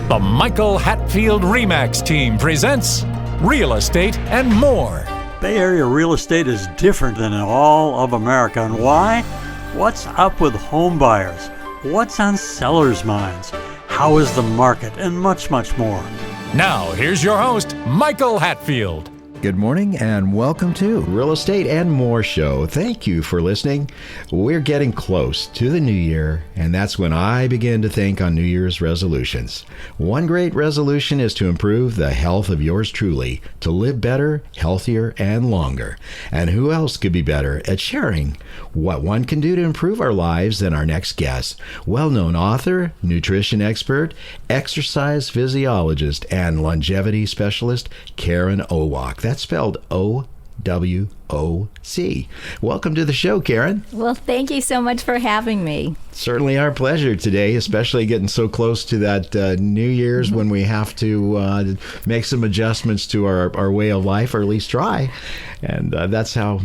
The Michael Hatfield RE/MAX team presents Real Estate and More. Bay Area real estate is different than in all of America. And why? What's up with home buyers? What's on sellers' minds? How is the market? And much, much more. Now, here's your host, Michael Hatfield. Good morning and welcome to Real Estate and More Show. Thank you for listening. We're getting close to the new year, and that's when I begin to think on New Year's resolutions. One great resolution is to improve the health of yours truly, to live better, healthier, and longer. And who else could be better at sharing what one can do to improve our lives than our next guest, well-known author, nutrition expert, exercise physiologist, and longevity specialist, Karen Owoc. That's spelled O-W-O-C. Welcome to the show, Karen. Well, thank you so much for having me. Certainly our pleasure today, especially getting so close to that New Year's when we have to make some adjustments to our way of life, or at least try. And that's how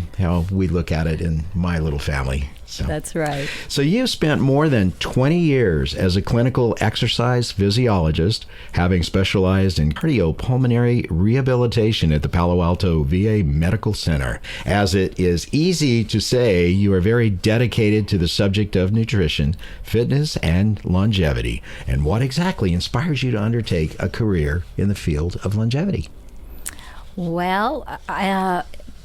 we look at it in my little family. So. That's right. So you spent more than 20 years as a clinical exercise physiologist, having specialized in cardiopulmonary rehabilitation at the Palo Alto VA Medical Center. As it is easy to say, you are very dedicated to the subject of nutrition, fitness, and longevity. And what exactly inspires you to undertake a career in the field of longevity? Well,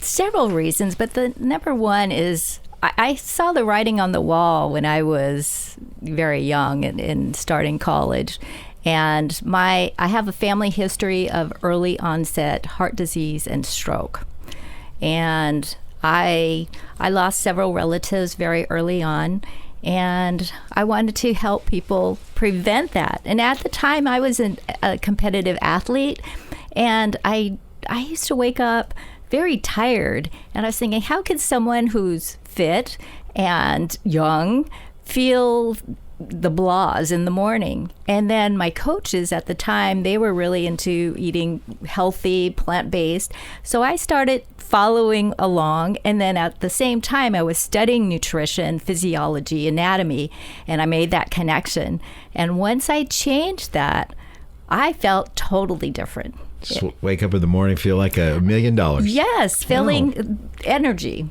several reasons, but the number one is I saw the writing on the wall when I was very young and starting college. And I have a family history of early onset heart disease and stroke. And I lost several relatives very early on, and I wanted to help people prevent that. And at the time, I was a competitive athlete, and I used to wake up very tired, and I was thinking, how can someone who's fit and young feel the blahs in the morning? And then my coaches at the time, they were really into eating healthy, plant-based. So I started following along, and then at the same time, I was studying nutrition, physiology, anatomy, and I made that connection. And once I changed that, I felt totally different. Just wake up in the morning, feel like $1 million. Yes, feeling energy.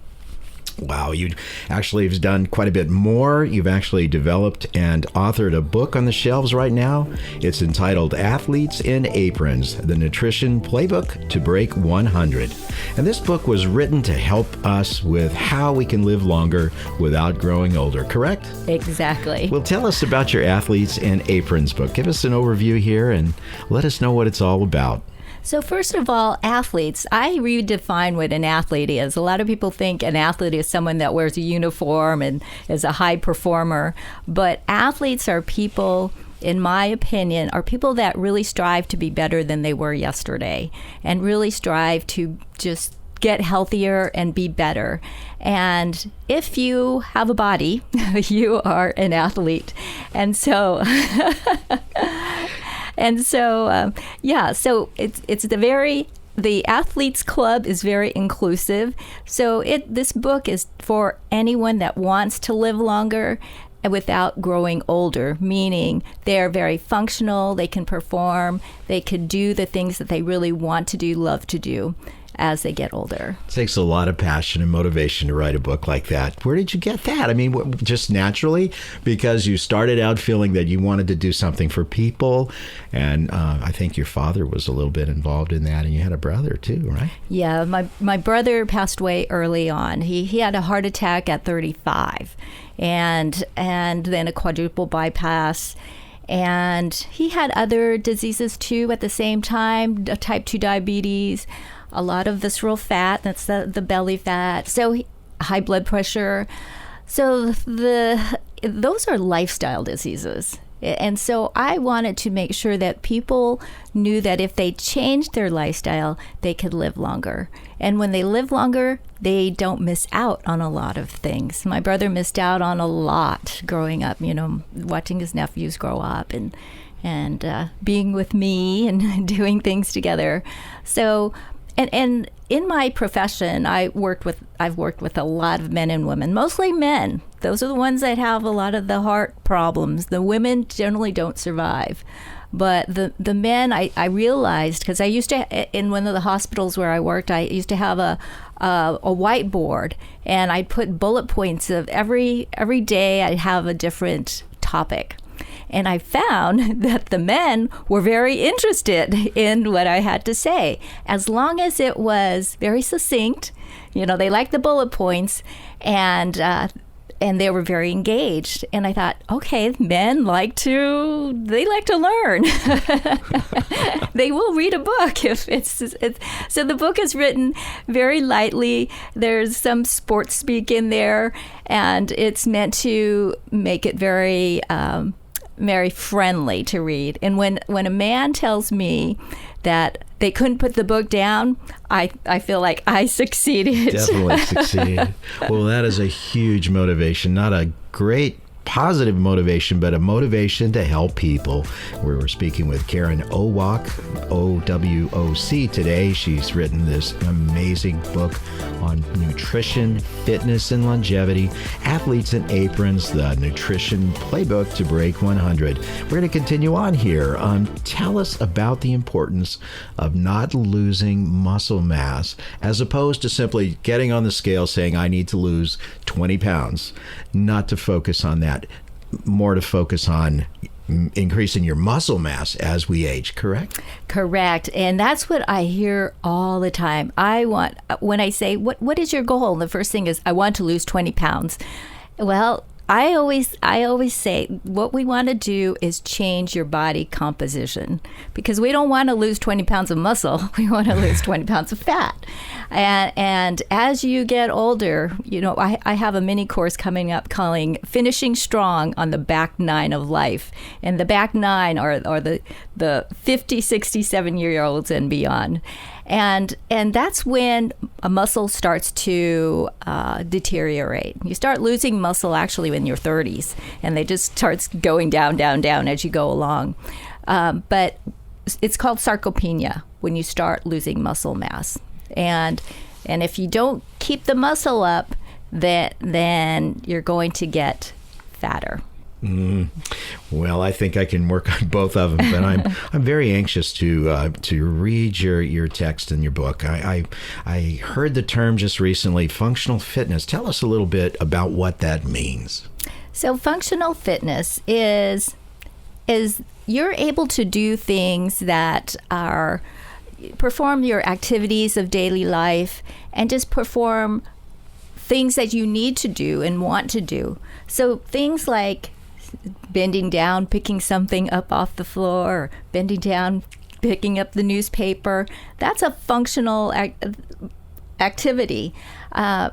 Wow, you actually have done quite a bit more. You've actually developed and authored a book on the shelves right now. It's entitled Athletes in Aprons, The Nutrition Playbook to Break 100. And this book was written to help us with how we can live longer without growing older, correct? Exactly. Well, tell us about your Athletes in Aprons book. Give us an overview here and let us know what it's all about. So first of all, athletes, I redefine what an athlete is. A lot of people think an athlete is someone that wears a uniform and is a high performer. But athletes are people, in my opinion, are people that really strive to be better than they were yesterday and really strive to just get healthier and be better. And if you have a body, you are an athlete. And so... And so, so it's the Athletes Club is very inclusive. So this book is for anyone that wants to live longer without growing older, meaning they're very functional, they can perform, they can do the things that they really want to do, love to do as they get older. It takes a lot of passion and motivation to write a book like that. Where did you get that? I mean, just naturally, because you started out feeling that you wanted to do something for people, and I think your father was a little bit involved in that, and you had a brother too, right? Yeah, my brother passed away early on. He had a heart attack at 35, and then a quadruple bypass. And he had other diseases too at the same time, type 2 diabetes, a lot of visceral fat, that's the belly fat, so high blood pressure. So those are lifestyle diseases. And so I wanted to make sure that people knew that if they changed their lifestyle, they could live longer. And when they live longer, they don't miss out on a lot of things. My brother missed out on a lot growing up, watching his nephews grow up and being with me and doing things together. So, and in my profession, I've worked with a lot of men and women, mostly men. those are the ones that have a lot of the heart problems. The women generally don't survive. But the men, I realized, because I used to, in one of the hospitals where I worked, I used to have a whiteboard, and I'd put bullet points of every day I'd have a different topic. And I found that the men were very interested in what I had to say, as long as it was very succinct. They liked the bullet points, and they were very engaged. And I thought, okay, men like to learn. They will read a book if it's so the book is written very lightly. There's some sports speak in there, and it's meant to make it very very friendly to read. And when a man tells me that they couldn't put the book down, I feel like I succeeded. Definitely succeeded. Well, that is a huge motivation. Not a great positive motivation, but a motivation to help people. We were speaking with Karen Owoc, OWOC, today. She's written this amazing book on nutrition, fitness, and longevity, Athletes and Aprons, the Nutrition Playbook to Break 100. We're going to continue on here. Tell us about the importance of not losing muscle mass, as opposed to simply getting on the scale saying, I need to lose 20 pounds. Not to focus on that, more to focus on increasing your muscle mass as we age, correct? Correct. And that's what I hear all the time. When I say, what is your goal? The first thing is, I want to lose 20 pounds. Well, I always say what we want to do is change your body composition, because we don't want to lose 20 pounds of muscle. We want to lose 20 pounds of fat. And as you get older, I have a mini course coming up calling Finishing Strong on the Back Nine of Life. And the back nine are the 50, 60, 7-year-olds and beyond. And that's when a muscle starts to deteriorate. You start losing muscle actually in your 30s, and they just starts going down, down, down as you go along. But it's called sarcopenia when you start losing muscle mass. And if you don't keep the muscle up, then you're going to get fatter. Well, I think I can work on both of them, but I'm very anxious to read your text in your book. I heard the term just recently, functional fitness. Tell us a little bit about what that means. So functional fitness is you're able to do things that are perform your activities of daily life and just perform things that you need to do and want to do. So things like bending down, picking something up off the floor, or bending down, picking up the newspaper, that's a functional activity.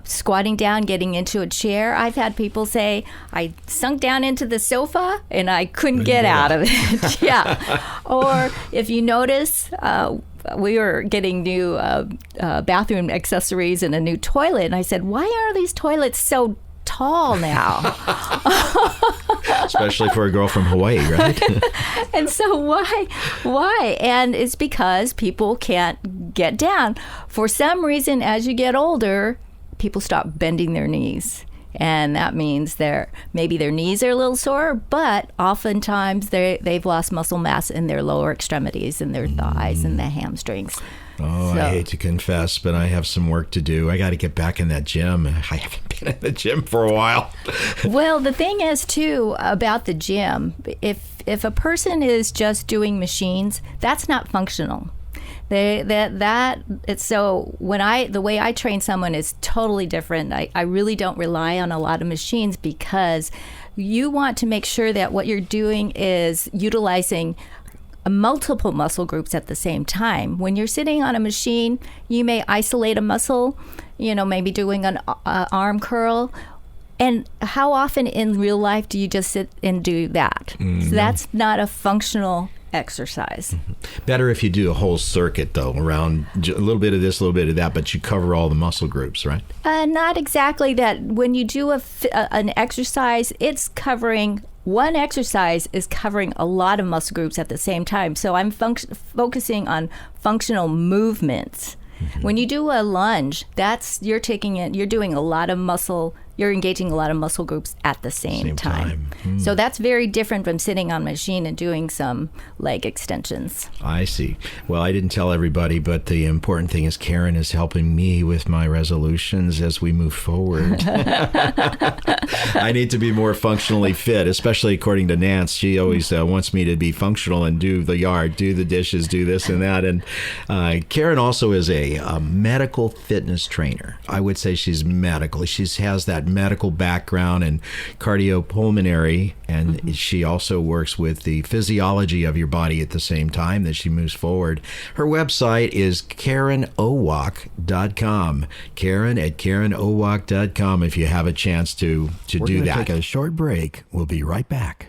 Squatting down, getting into a chair. I've had people say, I sunk down into the sofa and I couldn't get out of it. Yeah. Or if you notice, we were getting new bathroom accessories and a new toilet. And I said, why are these toilets so tall now? Especially for a girl from Hawaii, right? And so why? And it's because people can't get down. For some reason, as you get older, people stop bending their knees. And that means maybe their knees are a little sore, but oftentimes they've lost muscle mass in their lower extremities and their thighs and the hamstrings. Oh, I hate to confess, but I have some work to do. I got to get back in that gym. I haven't been in the gym for a while. Well, the thing is, too, about the gym, if a person is just doing machines, that's not functional. So the way I train someone is totally different. I really don't rely on a lot of machines, because you want to make sure that what you're doing is utilizing multiple muscle groups at the same time. When you're sitting on a machine, you may isolate a muscle, maybe doing an arm curl. And how often in real life do you just sit and do that? So that's not a functional exercise. Better if you do a whole circuit, though, around a little bit of this, a little bit of that, but you cover all the muscle groups, right? Not exactly that. When you do an exercise, it's covering one exercise is covering a lot of muscle groups at the same time. So I'm focusing on functional movements. When you do a lunge, you're doing a lot of muscle you're engaging a lot of muscle groups at the same time. Hmm. So that's very different from sitting on a machine and doing some leg extensions. I see. Well, I didn't tell everybody, but the important thing is Karen is helping me with my resolutions as we move forward. I need to be more functionally fit, especially according to Nance. She always wants me to be functional and do the yard, do the dishes, do this and that. And Karen also is a medical fitness trainer. I would say she's medical. She has that medical background in cardiopulmonary, and she also works with the physiology of your body at the same time that she moves forward. Her website is KarenOwoc.com. Karen at KarenOwoc.com if you have a chance to do that. Take a short break. We'll be right back.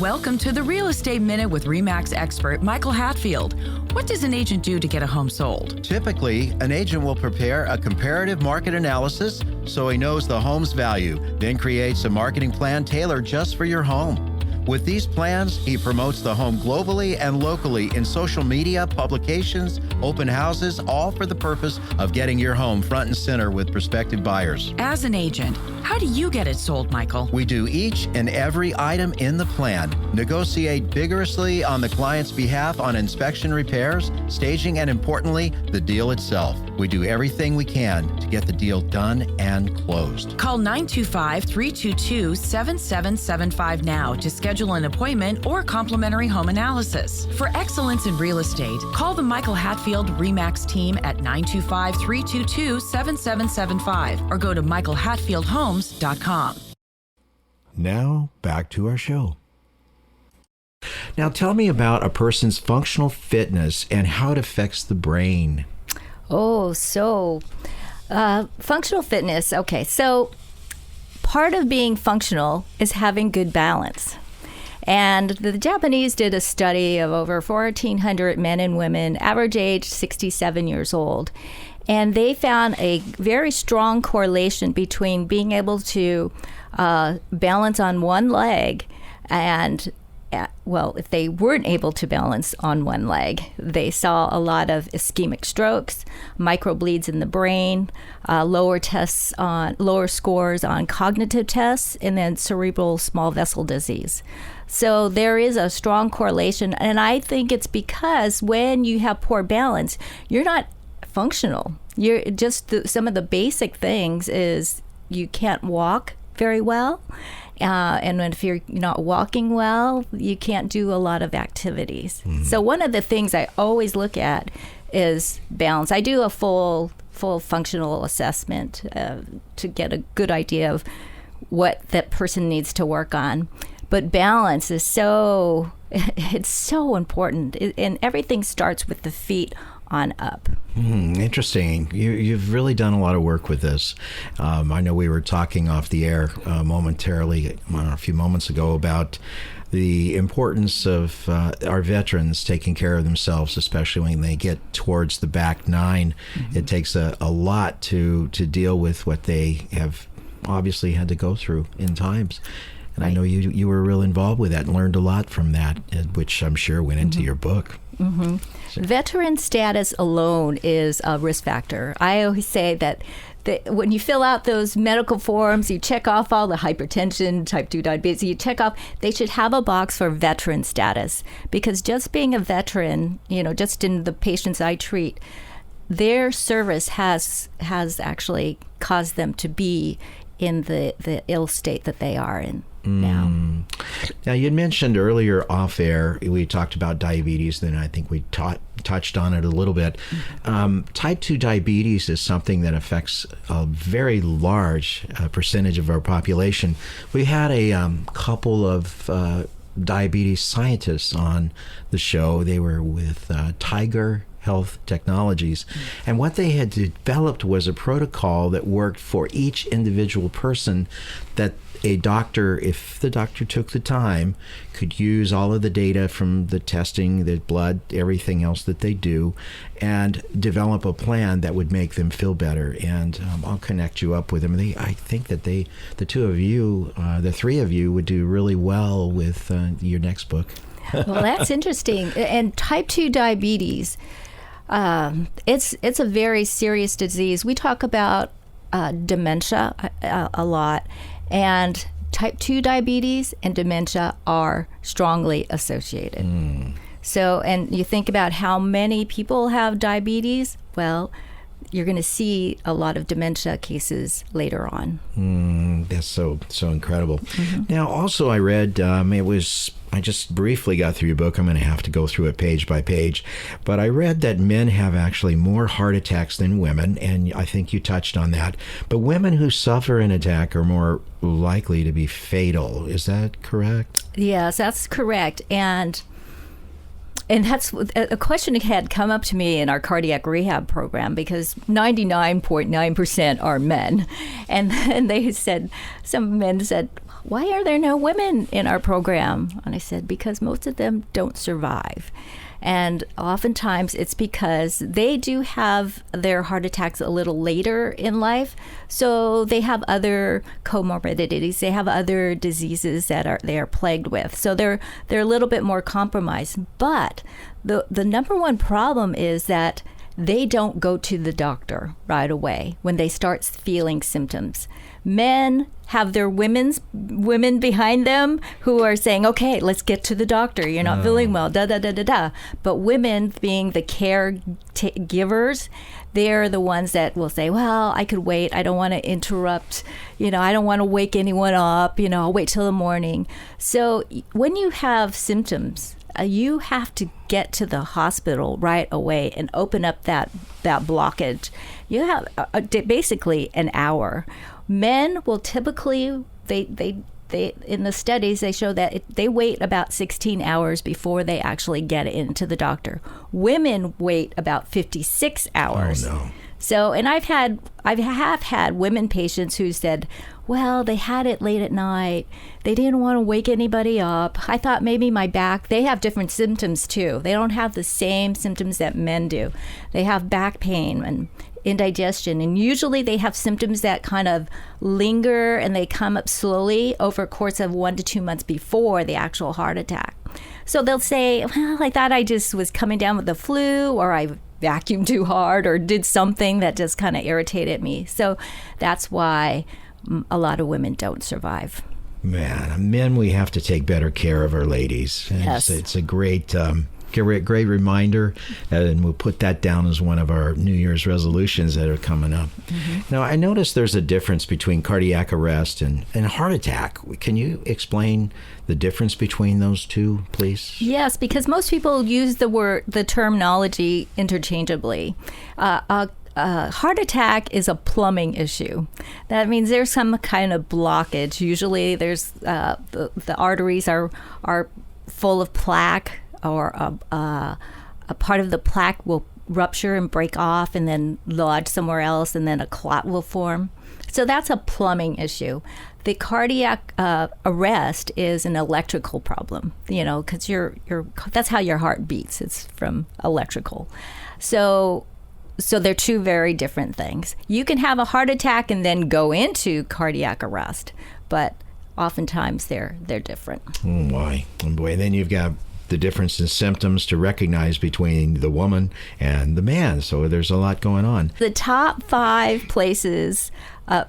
Welcome to the Real Estate Minute with RE/MAX expert Michael Hatfield. What does an agent do to get a home sold? Typically, an agent will prepare a comparative market analysis so he knows the home's value, then creates a marketing plan tailored just for your home. With these plans, he promotes the home globally and locally in social media, publications, open houses, all for the purpose of getting your home front and center with prospective buyers. As an agent, how do you get it sold, Michael? We do each and every item in the plan, negotiate vigorously on the client's behalf on inspection, repairs, staging, and importantly, the deal itself. We do everything we can to get the deal done and closed. Call 925-322-7775 now to schedule an appointment or complimentary home analysis. For excellence in real estate, call the Michael Hatfield RE/MAX team at 925-322-7775 or go to michaelhatfieldhomes.com. Now, back to our show. Now, tell me about a person's functional fitness and how it affects the brain. Functional fitness. Okay, so part of being functional is having good balance. And the Japanese did a study of over 1,400 men and women, average age 67 years old. And they found a very strong correlation between being able to balance on one leg and if they weren't able to balance on one leg, they saw a lot of ischemic strokes, microbleeds in the brain, lower scores on cognitive tests, and then cerebral small vessel disease. So there is a strong correlation, and I think it's because when you have poor balance, you're not functional. You're just some of the basic things is you can't walk very well. And if you're not walking well, you can't do a lot of activities. So one of the things I always look at is balance. I do a full functional assessment to get a good idea of what that person needs to work on. But balance is it's so important. And everything starts with the feet on up. Interesting. You've really done a lot of work with this. I know we were talking off the air momentarily, a few moments ago, about the importance of our veterans taking care of themselves, especially when they get towards the back nine. It takes a lot to deal with what they have obviously had to go through in times. And I know you were real involved with that and learned a lot from that, which I'm sure went into your book. Veteran status alone is a risk factor. I always say that when you fill out those medical forms, you check off all the hypertension, type 2 diabetes, you check off, they should have a box for veteran status. Because just being a veteran, just in the patients I treat, their service has actually caused them to be in the ill state that they are in now. Now, you mentioned earlier off air, we talked about diabetes, then I think we touched on it a little bit. Type 2 diabetes is something that affects a very large percentage of our population. We had a couple of diabetes scientists on the show. They were with Tiger Health Technologies. And what they had developed was a protocol that worked for each individual person, that a doctor, if the doctor took the time, could use all of the data from the testing, the blood, everything else that they do, and develop a plan that would make them feel better. And I'll connect you up with them. I think that the two of you, the three of you, would do really well with your next book. Well, that's interesting. And type 2 diabetes, It's a very serious disease. We talk about dementia a lot, and type 2 diabetes and dementia are strongly associated. So, and you think about how many people have diabetes, well, you're going to see a lot of dementia cases later on. That's so incredible. Now, also I read, I just briefly got through your book. I'm going to have to go through it page by page. But I read that men have actually more heart attacks than women, and I think you touched on that. But women who suffer an attack are more likely to be fatal. Is that correct? Yes, that's correct. And that's a question that had come up to me in our cardiac rehab program, because 99.9% are men. And then some men said, why are there no women in our program? And I said, because most of them don't survive. And oftentimes it's because they do have their heart attacks a little later in life. So they have other comorbidities. They have other diseases that they are plagued with. So they're a little bit more compromised. But the number one problem is that they don't go to the doctor right away when they start feeling symptoms. Men have their women behind them who are saying, okay, let's get to the doctor. You're not feeling well, da-da-da-da-da. But women, being the caregivers, they're the ones that will say, well, I could wait. I don't want to interrupt. I don't want to wake anyone up. I'll wait till the morning. So when you have symptoms, you have to get to the hospital right away and open up that blockage. You have basically an hour. Men will typically, they in the studies, they show that they wait about 16 hours before they actually get into the doctor. Women wait about 56 hours. Oh, no. So, and I have had women patients who said, well, they had it late at night. They didn't want to wake anybody up. I thought maybe my back, they have different symptoms too. They don't have the same symptoms that men do. They have back pain and indigestion, and usually they have symptoms that kind of linger and they come up slowly over a course of 1 to 2 months before the actual heart attack. So they'll say, well, I thought I just was coming down with the flu, or I vacuumed too hard, or did something that just kind of irritated me. So that's why a lot of women don't survive. Man, men, we have to take better care of our ladies. Yes. It's a great reminder, and we'll put that down as one of our New Year's resolutions that are coming up. Now, I noticed there's a difference between cardiac arrest and heart attack. Can you explain the difference between those two, please? Yes, because most people use the terminology interchangeably. Heart attack is a plumbing issue. That means there's some kind of blockage. Usually there's the arteries are full of plaque, or a part of the plaque will rupture and break off and then lodge somewhere else, and then a clot will form. So that's a plumbing issue. The cardiac arrest is an electrical problem, because that's how your heart beats. It's from electrical. So they're two very different things. You can have a heart attack and then go into cardiac arrest, but oftentimes they're different. Oh, why? Oh, boy. And then you've got the difference in symptoms to recognize between the woman and the man. So there's a lot going on. The top 5 places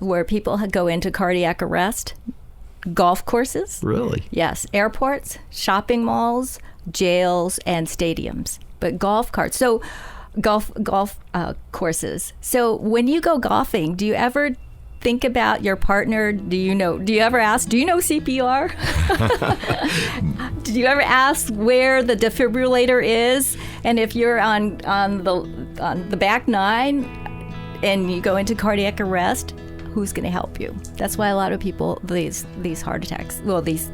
where people go into cardiac arrest: golf courses. Really? Yes. Airports, shopping malls, jails, and stadiums. But golf carts. So golf courses. So when you go golfing, do you ever think about your partner? Do you ever ask, do you know CPR? Did you ever ask where the defibrillator is? And if you're on the back 9 and you go into cardiac arrest, who's going to help you? That's why a lot of people, these heart attacks, these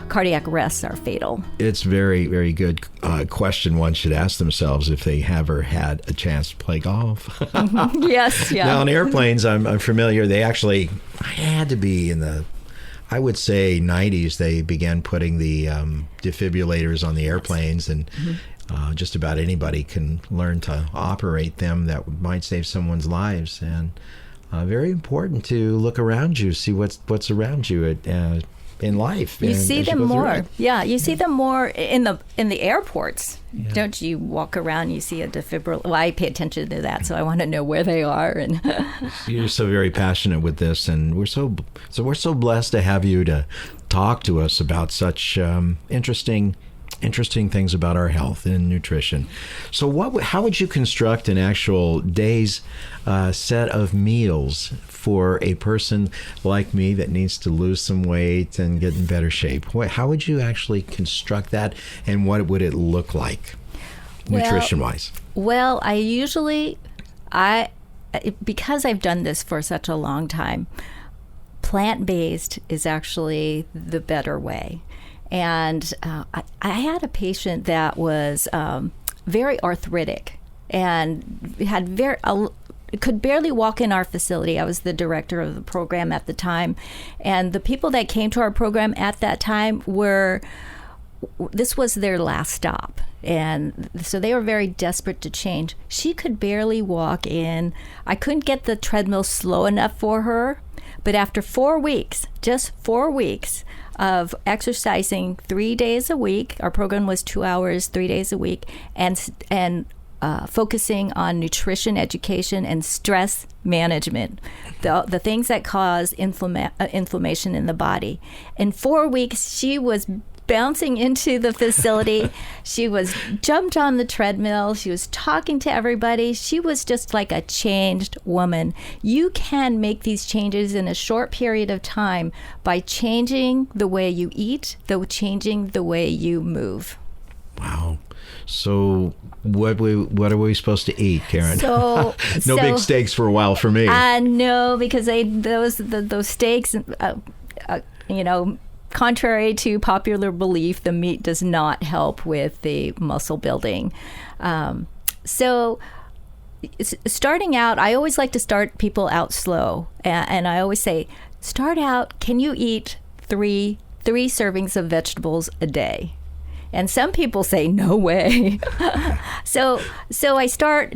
cardiac arrests are fatal. It's very, very good question one should ask themselves if they have or had a chance to play golf. Yes, yeah. Now, on airplanes, I'm familiar. They actually had to be in the, I would say, 90s. They began putting the defibrillators on the airplanes, and just about anybody can learn to operate them. That might save someone's lives. And very important to look around you, see what's around you. in life. You see as them go through more. it. Yeah, you see them more in the airports. Yeah. Don't you walk around, you see a defibrillator? Well, I pay attention to that, so I want to know where they are. And You're so very passionate with this, and we're so blessed to have you to talk to us about such interesting things about our health and nutrition. So how would you construct an actual day's set of meals for a person like me that needs to lose some weight and get in better shape? How would you actually construct that, and what would it look like nutrition-wise? Well, because I've done this for such a long time, plant-based is actually the better way. And I had a patient that was very arthritic and had could barely walk in our facility. I was the director of the program at the time. And the people that came to our program at that time this was their last stop. And so they were very desperate to change. She could barely walk in. I couldn't get the treadmill slow enough for her. But after 4 weeks, just 4 weeks of exercising 3 days a week, our program was 2 hours, 3 days a week, and focusing on nutrition education and stress management, the things that cause inflammation in the body. In 4 weeks, she was bouncing into the facility. She was jumped on the treadmill. She was talking to everybody. She was just like a changed woman. You can make these changes in a short period of time by changing the way you eat, changing the way you move. Wow. So what are we supposed to eat, Karen? So no big steaks for a while for me. No, because those steaks, contrary to popular belief, the meat does not help with the muscle building. So starting out, I always like to start people out slow. And I always say, start out, can you eat three servings of vegetables a day? And some people say, no way. So I start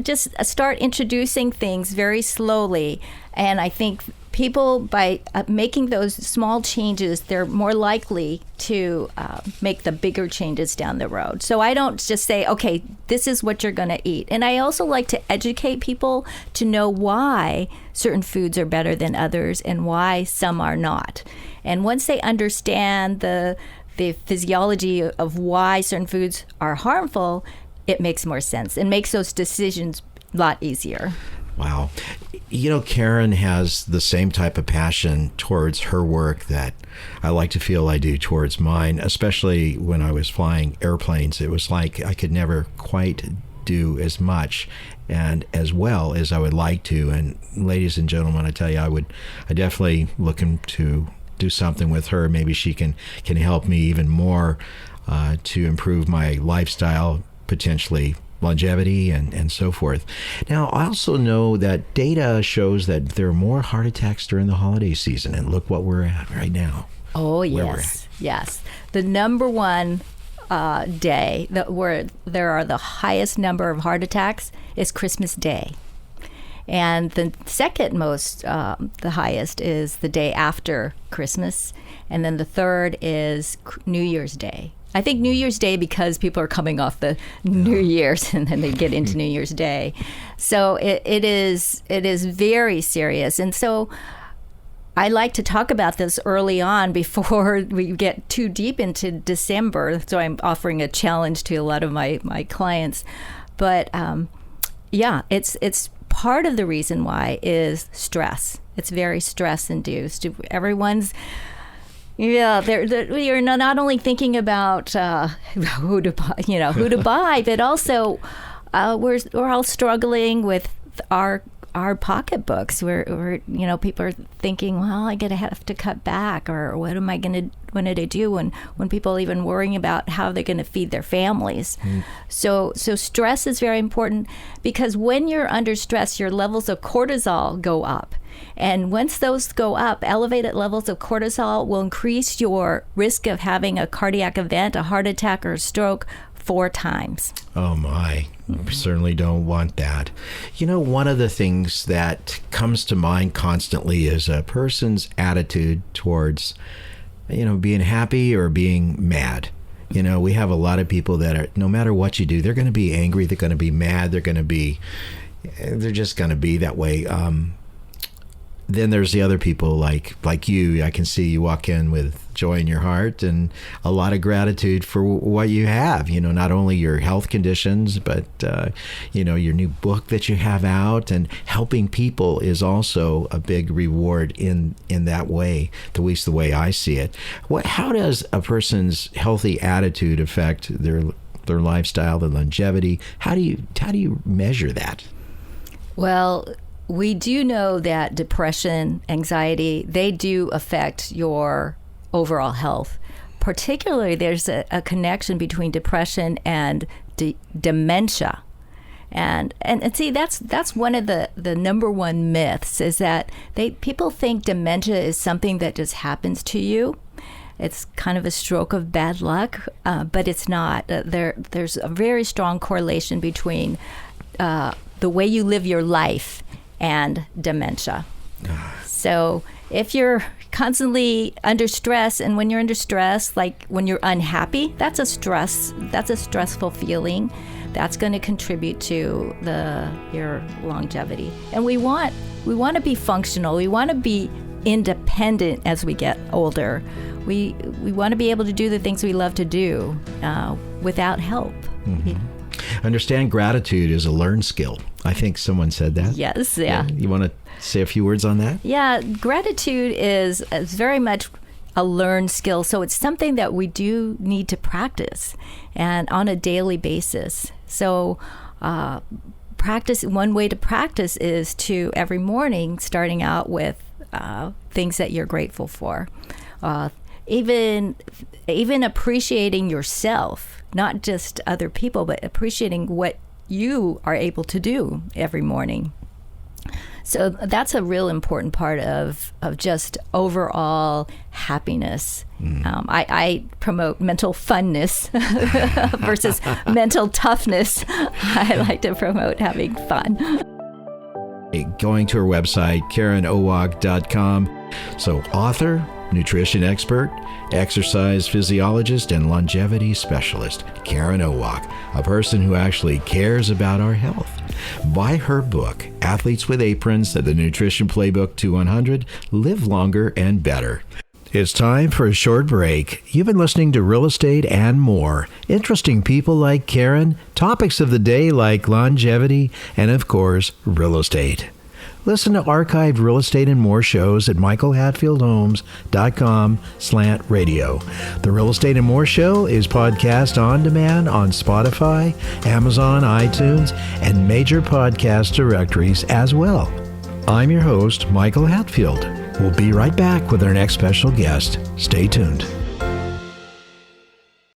introducing things very slowly. And I think people, by making those small changes, they're more likely to make the bigger changes down the road. So I don't just say, okay, this is what you're going to eat. And I also like to educate people to know why certain foods are better than others and why some are not. And once they understand the physiology of why certain foods are harmful, it makes more sense and makes those decisions a lot easier. Wow. Karen has the same type of passion towards her work that I like to feel I do towards mine, especially when I was flying airplanes. It was like I could never quite do as much and as well as I would like to. And ladies and gentlemen, I tell you, I definitely looking to do something with her. Maybe she can help me even more to improve my lifestyle, potentially longevity and so forth. Now, I also know that data shows that there are more heart attacks during the holiday season, and look what we're at right now. Oh, yes. Yes. The number one day where there are the highest number of heart attacks is Christmas Day. And the second most, the highest, is the day after Christmas. And then the third is New Year's Day. I think New Year's Day because people are coming off the New Year's and then they get into New Year's Day. So it is very serious. And so I like to talk about this early on before we get too deep into December. So I'm offering a challenge to a lot of my clients. But it's part of the reason why is stress. It's very stress induced. Everyone's you're not only thinking about who to buy, but also we're all struggling with our pocketbooks. We're people are thinking, well, I'm gonna have to cut back, or what am I gonna do when people are even worrying about how they're gonna feed their families. So stress is very important, because when you're under stress, your levels of cortisol go up. And once those go up, elevated levels of cortisol will increase your risk of having a cardiac event, a heart attack, or a stroke 4 times. Oh my, we certainly don't want that. One of the things that comes to mind constantly is a person's attitude towards being happy or being mad. We have a lot of people that are, no matter what you do, they're going to be angry, they're going to be mad, they're just going to be that way. Then there's the other people like you. I can see you walk in with joy in your heart and a lot of gratitude for what you have. Not only your health conditions, but your new book that you have out, and helping people is also a big reward in that way. At least the way I see it. How does a person's healthy attitude affect their lifestyle, their longevity? How do you measure that? Well, we do know that depression, anxiety, they do affect your overall health. Particularly, there's a connection between depression and dementia. And see, that's one of the number one myths, is that people think dementia is something that just happens to you. It's kind of a stroke of bad luck, but it's not. There's a very strong correlation between the way you live your life and dementia. So if you're constantly under stress, and when you're under stress, like when you're unhappy, that's a stressful feeling. That's going to contribute to your longevity. And we want to be functional. We want to be independent as we get older. We want to be able to do the things we love to do without help. Mm-hmm. Understand gratitude is a learned skill. I think someone said that. Yes, yeah. You want to say a few words on that? Yeah, gratitude is very much a learned skill. So it's something that we do need to practice, and on a daily basis. So one way to practice is to every morning starting out with things that you're grateful for. Even appreciating yourself, not just other people, but appreciating what you are able to do every morning. So that's a real important part of just overall happiness. I promote mental funness versus mental toughness. I like to promote having fun. Going to her website, KarenOwoc.com. So author, nutrition expert, exercise physiologist, and longevity specialist, Karen Owoc, a person who actually cares about our health. Buy her book, Athletes with Aprons, The Nutrition Playbook to 100, Live Longer and Better. It's time for a short break. You've been listening to Real Estate and More. Interesting people like Karen, topics of the day like longevity, and of course, real estate. Listen to archived Real Estate and More shows at michaelhatfieldhomes.com/radio. The Real Estate and More show is podcast on demand on Spotify, Amazon, iTunes, and major podcast directories as well. I'm your host, Michael Hatfield. We'll be right back with our next special guest. Stay tuned.